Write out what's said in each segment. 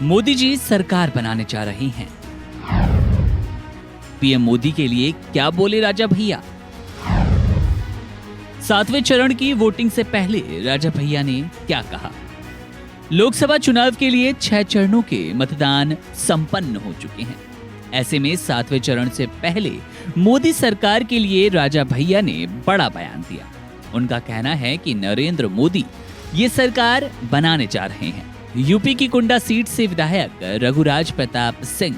मोदी जी सरकार बनाने जा रहे हैं। पीएम मोदी के लिए क्या बोले राजा भैया? 7वें चरण की वोटिंग से पहले राजा भैया ने क्या कहा? लोकसभा चुनाव के लिए 6 चरणों के मतदान संपन्न हो चुके हैं। ऐसे में 7वें चरण से पहले मोदी सरकार के लिए राजा भैया ने बड़ा बयान दिया। उनका कहना है कि नरेंद्र मोदी ये सरकार बनाने जा रहे हैं। यूपी की कुंडा सीट से विधायक रघुराज प्रताप सिंह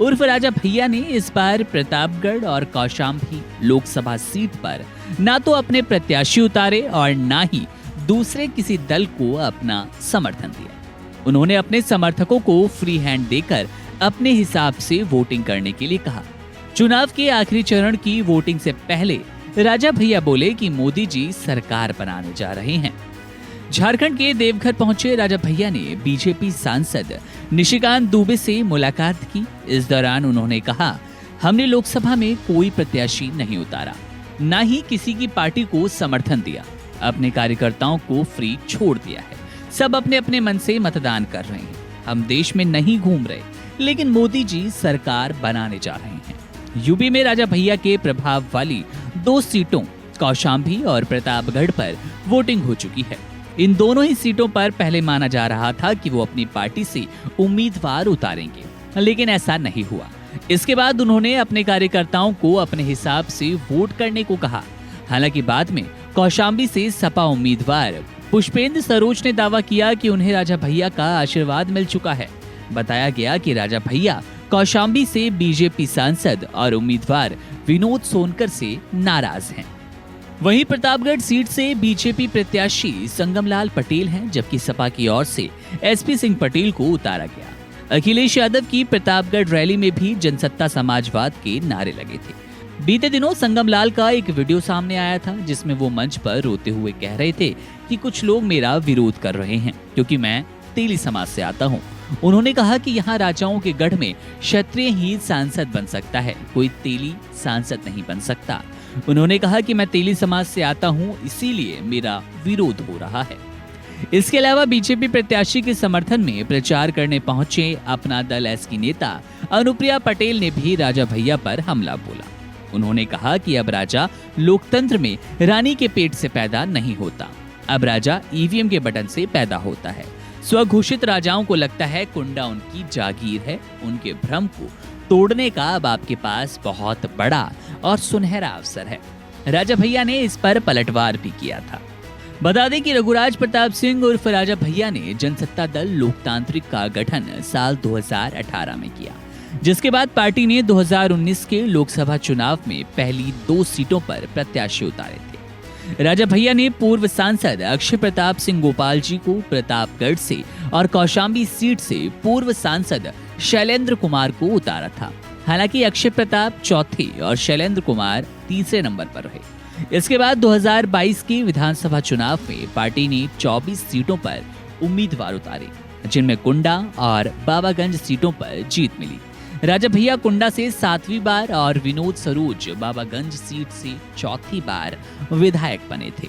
उर्फ राजा भैया ने इस बार प्रतापगढ़ और कौशाम्बी लोकसभा सीट पर ना तो अपने प्रत्याशी उतारे और ना ही दूसरे किसी दल को अपना समर्थन दिया। उन्होंने अपने समर्थकों को फ्री हैंड देकर अपने हिसाब से वोटिंग करने के लिए कहा। चुनाव के आखिरी चरण की वोटिंग से पहले राजा भैया बोले कि मोदी जी सरकार बनाने जा रहे हैं। झारखंड के देवघर पहुंचे राजा भैया ने बीजेपी सांसद निशिकांत दुबे से मुलाकात की। इस दौरान उन्होंने कहा, हमने लोकसभा में कोई प्रत्याशी नहीं उतारा, ना ही किसी की पार्टी को समर्थन दिया। अपने कार्यकर्ताओं को फ्री छोड़ दिया है। सब अपने अपने मन से मतदान कर रहे हैं। हम देश में नहीं घूम रहे, लेकिन मोदी जी सरकार बनाने जा रहे हैं। यूपी में राजा भैया के प्रभाव वाली 2 सीटों कौशाम्बी और प्रतापगढ़ पर वोटिंग हो चुकी है। इन दोनों ही सीटों पर पहले माना जा रहा था कि वो अपनी पार्टी से उम्मीदवार उतारेंगे, लेकिन ऐसा नहीं हुआ। इसके बाद उन्होंने अपने कार्यकर्ताओं को अपने हिसाब से वोट करने को कहा। हालांकि बाद में कौशाम्बी से सपा उम्मीदवार पुष्पेंद्र सरोज ने दावा किया कि उन्हें राजा भैया का आशीर्वाद मिल चुका है। बताया गया कि राजा भैया कौशाम्बी से बीजेपी सांसद और उम्मीदवार विनोद सोनकर से नाराज हैं। वहीं प्रतापगढ़ सीट से बीजेपी प्रत्याशी संगमलाल पटेल हैं, जबकि सपा की ओर से एसपी सिंह पटेल को उतारा गया। अखिलेश यादव की प्रतापगढ़ रैली में भी जनसत्ता समाजवाद के नारे लगे थे। बीते दिनों संगमलाल का एक वीडियो सामने आया था, जिसमें वो मंच पर रोते हुए कह रहे थे कि कुछ लोग मेरा विरोध कर रहे हैं क्योंकि मैं तेली समाज से आता हूँ। उन्होंने कहा कि यहाँ राजाओं के गढ़ में क्षत्रिय ही सांसद बन सकता है, कोई तेली सांसद नहीं बन सकता। उन्होंने कहा कि मैं तेली समाज से आता हूँ, इसीलिए मेरा विरोध हो रहा है। इसके अलावा बीजेपी प्रत्याशी के समर्थन में प्रचार करने पहुंचे अपना दल एस की नेता अनुप्रिया पटेल ने भी राजा भैया पर हमला बोला। उन्होंने कहा कि अब राजा लोकतंत्र में रानी के पेट से पैदा नहीं होता, अब राजा ईवीएम के बटन से पैदा होता है। स्वघोषित राजाओं को लगता है कुंडा उनकी जागीर है। उनके भ्रम को तोड़ने का अब आपके पास बहुत बड़ा और सुनहरा अवसर है। राजा भैया ने इस पर पलटवार भी किया था। बता दें कि रघुराज प्रताप सिंह उर्फ राजा भैया ने जनसत्ता दल लोकतांत्रिक का गठन साल 2018 में किया, जिसके बाद पार्टी ने 2019 के लोकसभा चुनाव में पहली 2 सीटों पर प्रत्याशी उतारे थे। राजा भैया ने पूर्व सांसद अक्षय प्रताप सिंह गोपाल जी को प्रतापगढ़ से और कौशाम्बी सीट से पूर्व सांसद शैलेंद्र कुमार को उतारा था। हालांकि अक्षय प्रताप चौथे और शैलेंद्र कुमार तीसरे नंबर पर रहे। इसके बाद 2022 के विधानसभा चुनाव में पार्टी ने 24 सीटों पर उम्मीदवार उतारे, जिनमें कुंडा और बाबागंज सीटों पर जीत मिली। राजा भैया कुंडा से 7वीं बार और विनोद सरोज बाबागंज सीट से 4थी बार विधायक बने थे।